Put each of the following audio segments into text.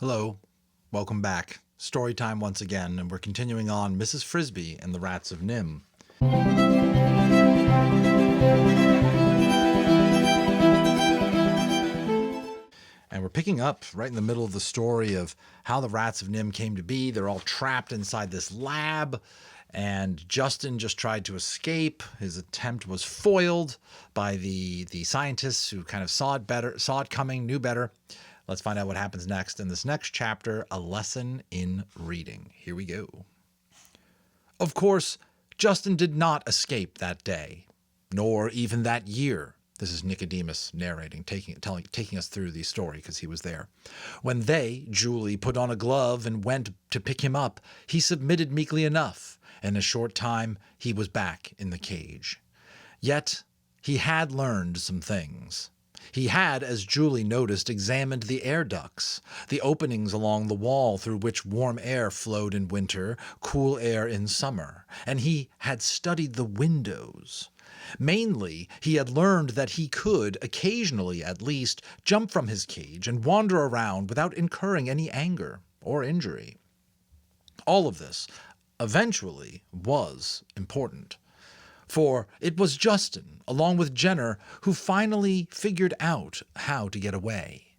Hello, welcome back. Story time once again, and we're continuing on Mrs. Frisby and the Rats of NIMH. And we're picking up right in the middle of the story of how the Rats of NIMH came to be. They're all trapped inside this lab, and Justin just tried to escape. His attempt was foiled by the scientists who kind of saw it coming, knew better. Let's find out what happens next in this next chapter, A Lesson in Reading. Here we go. Of course, Justin did not escape that day, nor even that year. This is Nicodemus narrating, taking us through the story because he was there. When they, Julie, put on a glove and went to pick him up, he submitted meekly enough. In a short time, he was back in the cage. Yet, he had learned some things. He had, as Julie noticed, examined the air ducts, the openings along the wall through which warm air flowed in winter, cool air in summer, and he had studied the windows. Mainly, he had learned that he could, occasionally at least, jump from his cage and wander around without incurring any anger or injury. All of this, eventually, was important. For it was Justin, along with Jenner, who finally figured out how to get away.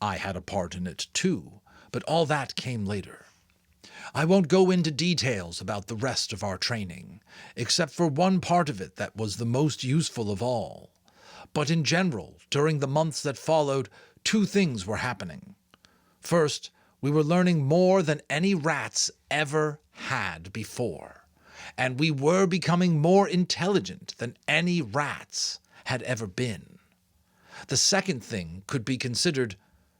I had a part in it too, but all that came later. I won't go into details about the rest of our training, except for one part of it that was the most useful of all. But in general, during the months that followed, two things were happening. First, we were learning more than any rats ever had before. And we were becoming more intelligent than any rats had ever been. The second thing could be considered,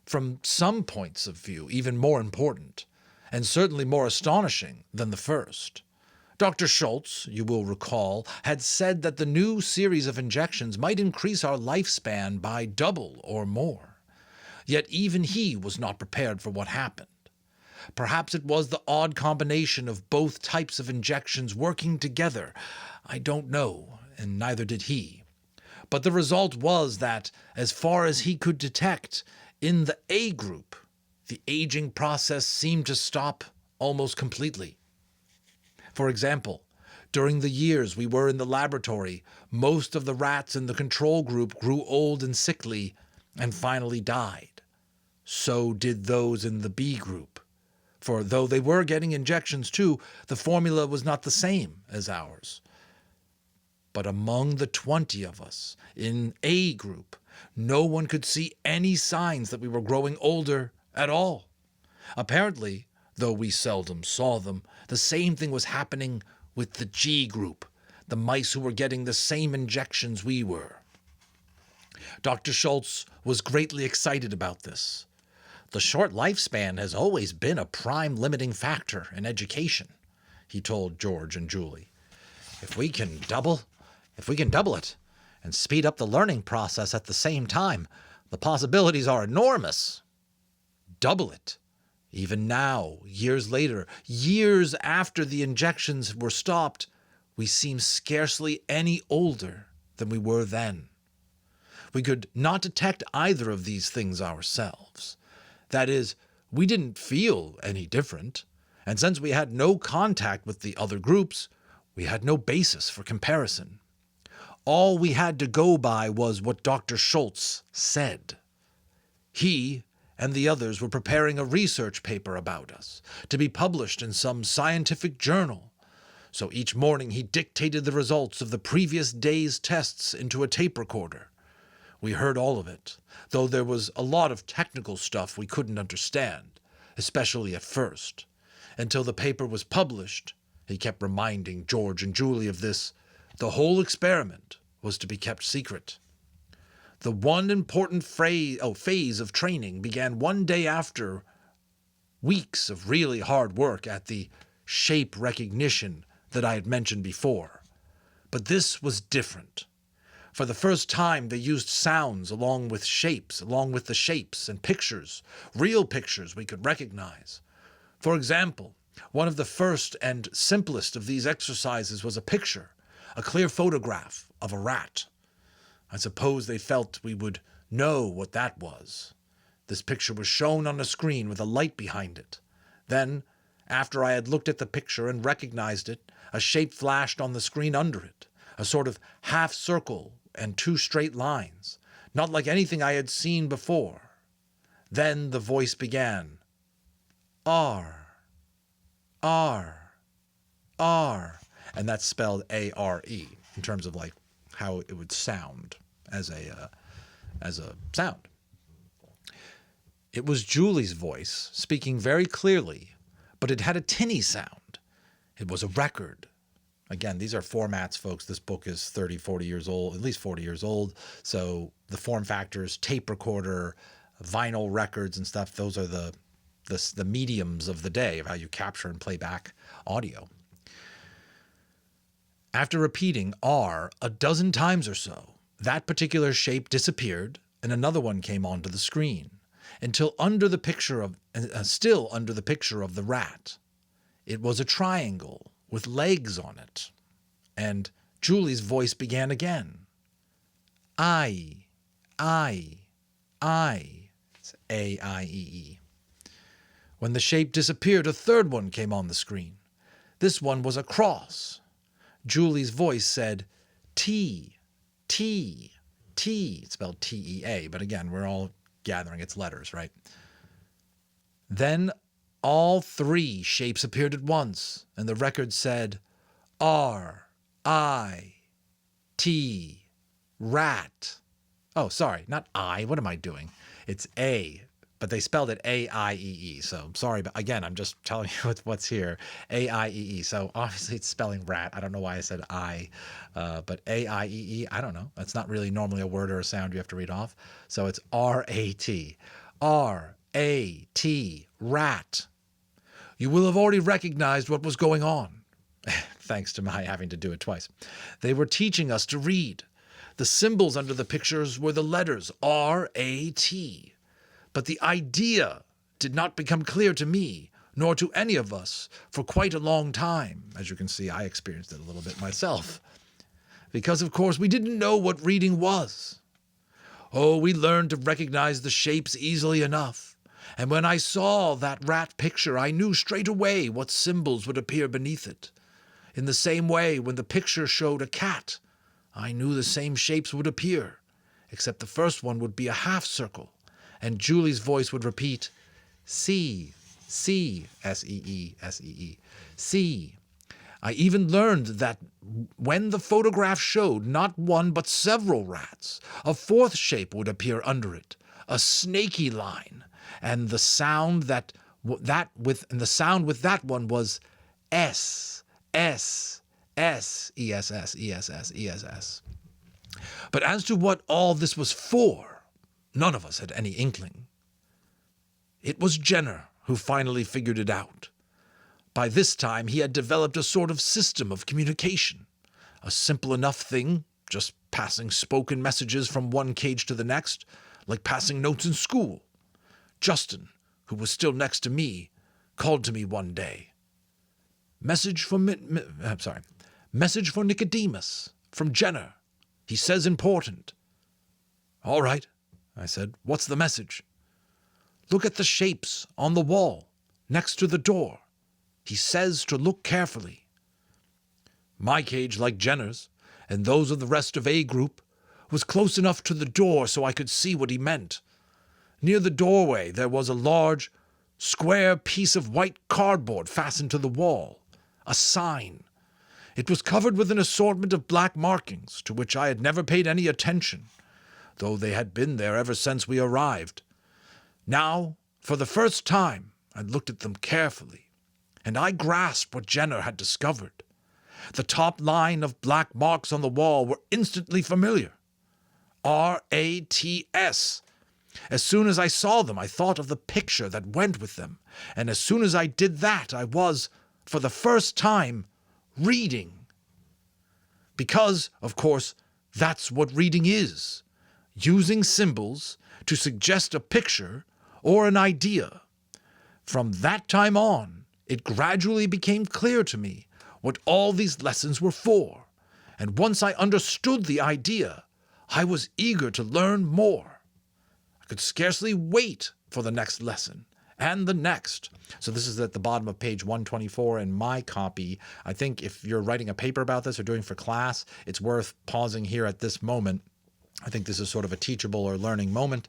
from some points of view, even more important, and certainly more astonishing than the first. Dr. Schultz, you will recall, had said that the new series of injections might increase our lifespan by double or more. Yet even he was not prepared for what happened. Perhaps it was the odd combination of both types of injections working together. I don't know, and neither did he. But the result was that, as far as he could detect, in the A group, the aging process seemed to stop almost completely. For example, during the years we were in the laboratory, most of the rats in the control group grew old and sickly and finally died. So did those in the B group. For though they were getting injections too, the formula was not the same as ours. But among the 20 of us in A group, no one could see any signs that we were growing older at all. Apparently, though we seldom saw them, the same thing was happening with the G group, the mice who were getting the same injections we were. Dr. Schultz was greatly excited about this. The short lifespan has always been a prime limiting factor in education, he told George and Julie. If we can double it and speed up the learning process at the same time, the possibilities are enormous. Double it. Even now, years later, years after the injections were stopped, we seem scarcely any older than we were then. We could not detect either of these things ourselves. That is, we didn't feel any different, and since we had no contact with the other groups, we had no basis for comparison. All we had to go by was what Dr. Schultz said. He and the others were preparing a research paper about us, to be published in some scientific journal. So each morning he dictated the results of the previous day's tests into a tape recorder. We heard all of it, though there was a lot of technical stuff we couldn't understand, especially at first. Until the paper was published, he kept reminding George and Julie of this, the whole experiment was to be kept secret. The one important phase of training began one day after weeks of really hard work at the shape recognition that I had mentioned before. But this was different. For the first time, they used sounds along with the shapes and pictures, real pictures we could recognize. For example, one of the first and simplest of these exercises was a picture, a clear photograph of a rat. I suppose they felt we would know what that was. This picture was shown on a screen with a light behind it. Then, after I had looked at the picture and recognized it, a shape flashed on the screen under it, a sort of half circle and 2 straight lines, not like anything I had seen before. Then the voice began, R, R, R, and that's spelled A-R-E in terms of like how it would sound as a sound. It was Julie's voice speaking very clearly, but it had a tinny sound. It was a record. Again, these are formats, folks. This book is 30, 40 years old, at least 40 years old. So the form factors, tape recorder, vinyl records and stuff, those are the mediums of the day of how you capture and play back audio. After repeating R a dozen times or so, that particular shape disappeared and another one came onto the screen, until still under the picture of the rat. It was a triangle with legs on it, and Julie's voice began again. I. It's A-I-E-E. When the shape disappeared, a third one came on the screen. This one was a cross. Julie's voice said, T, T, T. It's spelled T-E-A, but again, we're all gathering its letters, right? Then all 3 shapes appeared at once, and the record said, R, I, T, rat. Oh, sorry, not I. What am I doing? It's A, but they spelled it A-I-E-E. So sorry, but again, I'm just telling you what's here. A-I-E-E. So obviously it's spelling rat. I don't know why I said I, but A-I-E-E, I don't know. That's not really normally a word or a sound you have to read off. So it's R-A-T. R-A-T, rat. You will have already recognized what was going on, thanks to my having to do it twice. They were teaching us to read. The symbols under the pictures were the letters R-A-T. But the idea did not become clear to me, nor to any of us, for quite a long time. As you can see, I experienced it a little bit myself. Because, of course, we didn't know what reading was. Oh, we learned to recognize the shapes easily enough. And when I saw that rat picture, I knew straight away what symbols would appear beneath it. In the same way, when the picture showed a cat, I knew the same shapes would appear, except the first one would be a half circle, and Julie's voice would repeat, C, C, S-E-E, S-E-E, C. I even learned that when the photograph showed not one but several rats, a 4th shape would appear under it, a snaky line, and the sound with that one was S, S, S, E-S-S, E-S-S, E-S-S. But as to what all this was for, none of us had any inkling. It was Jenner who finally figured it out. By this time, he had developed a sort of system of communication, a simple enough thing, just passing spoken messages from one cage to the next, like passing notes in school. Justin, who was still next to me, called to me one day. Message for Nicodemus, from Jenner. He says important. All right, I said. What's the message? Look at the shapes on the wall, next to the door. He says to look carefully. My cage, like Jenner's, and those of the rest of A group, was close enough to the door so I could see what he meant. Near the doorway there was a large, square piece of white cardboard fastened to the wall, a sign. It was covered with an assortment of black markings, to which I had never paid any attention, though they had been there ever since we arrived. Now, for the first time, I looked at them carefully, and I grasped what Jenner had discovered. The top line of black marks on the wall were instantly familiar. R-A-T-S. As soon as I saw them, I thought of the picture that went with them, and as soon as I did that, I was, for the first time, reading. Because, of course, that's what reading is. Using symbols to suggest a picture or an idea. From that time on, it gradually became clear to me what all these lessons were for, and once I understood the idea, I was eager to learn more. I could scarcely wait for the next lesson. And the next. So this is at the bottom of page 124 in my copy. I think if you're writing a paper about this or doing for class, it's worth pausing here at this moment. I think this is sort of a teachable or learning moment.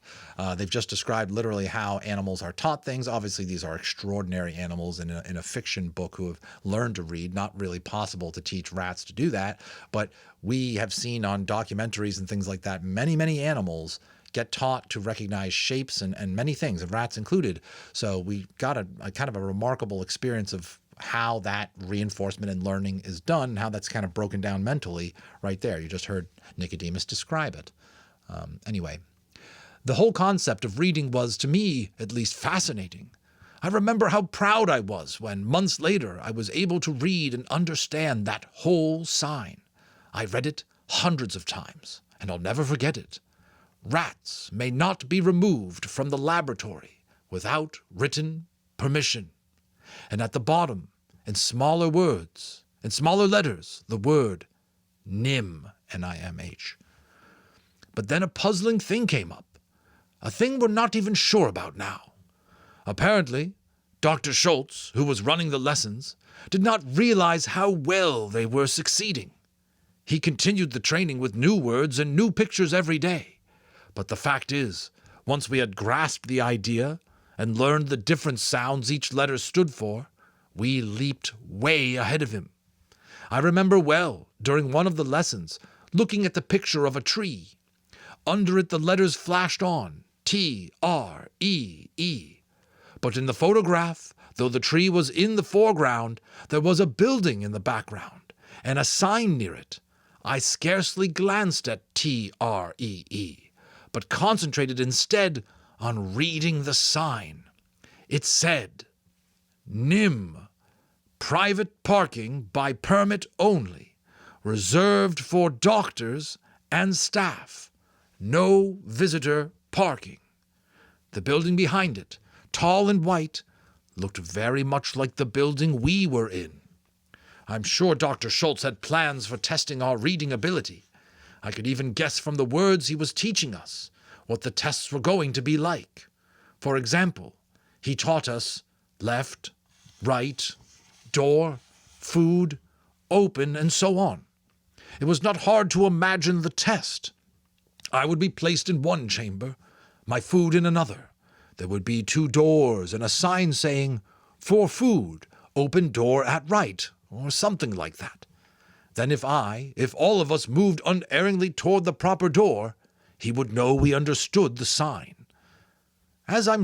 They've just described literally how animals are taught things. Obviously, these are extraordinary animals in a fiction book who have learned to read. Not really possible to teach rats to do that. But we have seen on documentaries and things like that, many, many animals get taught to recognize shapes and many things, and rats included. So we got a kind of a remarkable experience of how that reinforcement and learning is done, and how that's kind of broken down mentally right there. You just heard Nicodemus describe it. Anyway, the whole concept of reading was, to me at least, fascinating. I remember how proud I was when, months later, I was able to read and understand that whole sign. I read it hundreds of times, and I'll never forget it. Rats may not be removed from the laboratory without written permission. And at the bottom, in smaller words, in smaller letters, the word NIMH, N-I-M-H. But then a puzzling thing came up, a thing we're not even sure about now. Apparently, Dr. Schultz, who was running the lessons, did not realize how well they were succeeding. He continued the training with new words and new pictures every day. But the fact is, once we had grasped the idea and learned the different sounds each letter stood for, we leaped way ahead of him. I remember well, during one of the lessons, looking at the picture of a tree. Under it the letters flashed on, T-R-E-E. But in the photograph, though the tree was in the foreground, there was a building in the background, and a sign near it. I scarcely glanced at T-R-E-E. But concentrated instead on reading the sign. It said, NIMH, private parking by permit only, reserved for doctors and staff, no visitor parking. The building behind it, tall and white, looked very much like the building we were in. I'm sure Dr. Schultz had plans for testing our reading ability. I could even guess from the words he was teaching us what the tests were going to be like. For example, he taught us left, right, door, food, open, and so on. It was not hard to imagine the test. I would be placed in one chamber, my food in another. There would be 2 doors and a sign saying, for food, open door at right, or something like that. Then if all of us moved unerringly toward the proper door, he would know we understood the sign. As I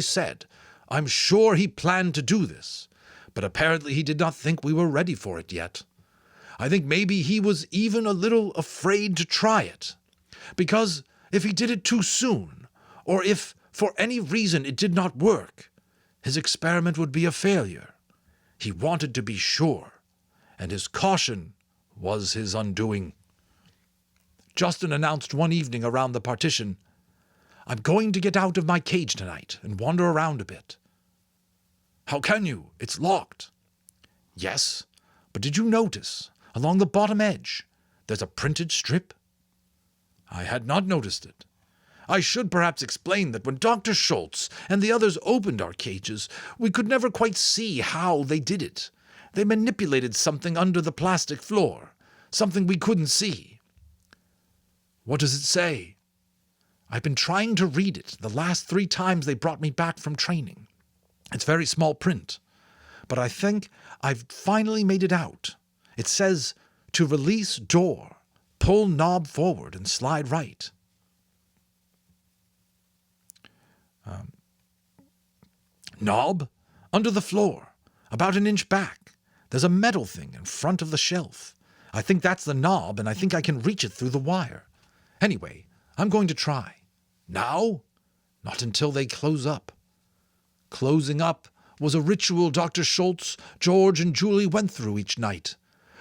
said, I'm sure he planned to do this, but apparently he did not think we were ready for it yet. I think maybe he was even a little afraid to try it, because if he did it too soon, or if for any reason it did not work, his experiment would be a failure. He wanted to be sure, and his caution was his undoing. Justin announced one evening around the partition, I'm going to get out of my cage tonight and wander around a bit. How can you? It's locked. Yes, but did you notice, along the bottom edge, there's a printed strip? I had not noticed it. I should perhaps explain that when Dr. Schultz and the others opened our cages, we could never quite see how they did it. They manipulated something under the plastic floor, something we couldn't see. What does it say? I've been trying to read it the last 3 times they brought me back from training. It's very small print, but I think I've finally made it out. It says, to release door, pull knob forward and slide right. Knob? Under the floor, about 1 inch back. There's a metal thing in front of the shelf. I think that's the knob, and I think I can reach it through the wire. Anyway, I'm going to try. Now? Not until they close up. Closing up was a ritual Dr. Schultz, George, and Julie went through each night.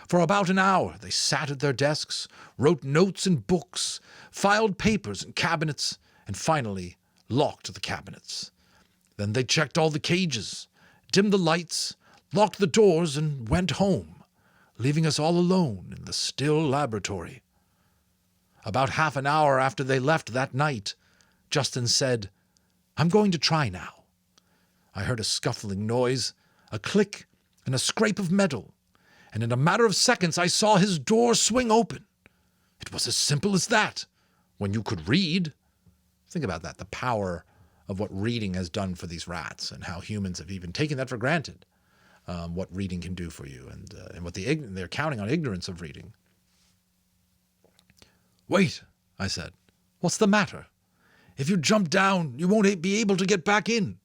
For about an hour they sat at their desks, wrote notes in books, filed papers in cabinets, and finally locked the cabinets. Then they checked all the cages, dimmed the lights, locked the doors, and went home, leaving us all alone in the still laboratory. About half an hour after they left that night, Justin said, I'm going to try now. I heard a scuffling noise, a click, and a scrape of metal, and in a matter of seconds I saw his door swing open. It was as simple as that, when you could read. Think about that, the power of what reading has done for these rats, and how humans have even taken that for granted, what reading can do for you, and what they're counting on ignorance of reading. Wait, I said. What's the matter? If you jump down, you won't be able to get back in.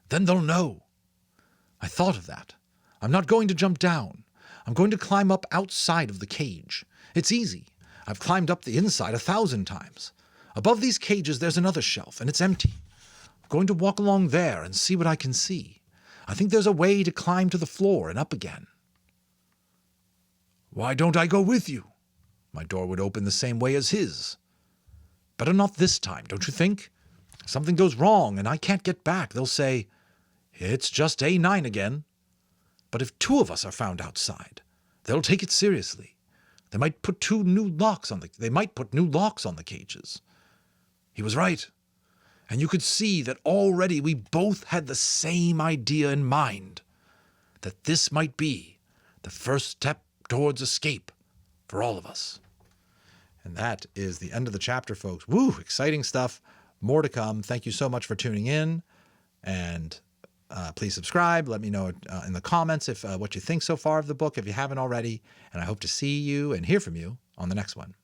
Then they'll know. I thought of that. I'm not going to jump down. I'm going to climb up outside of the cage. It's easy. I've climbed up the inside 1,000 times. Above these cages there's another shelf, and it's empty. I'm going to walk along there and see what I can see. I think there's a way to climb to the floor and up again. Why don't I go with you? My door would open the same way as his. Better not this time, don't you think? If something goes wrong and I can't get back, they'll say, it's just A9 again. But if 2 of us are found outside, they'll take it seriously. They might put new locks on the cages. He was right. And you could see that already we both had the same idea in mind, that this might be the first step towards escape for all of us. And that is the end of the chapter, folks. Woo, exciting stuff. More to come. Thank you so much for tuning in. And please subscribe. Let me know in the comments if what you think so far of the book, if you haven't already. And I hope to see you and hear from you on the next one.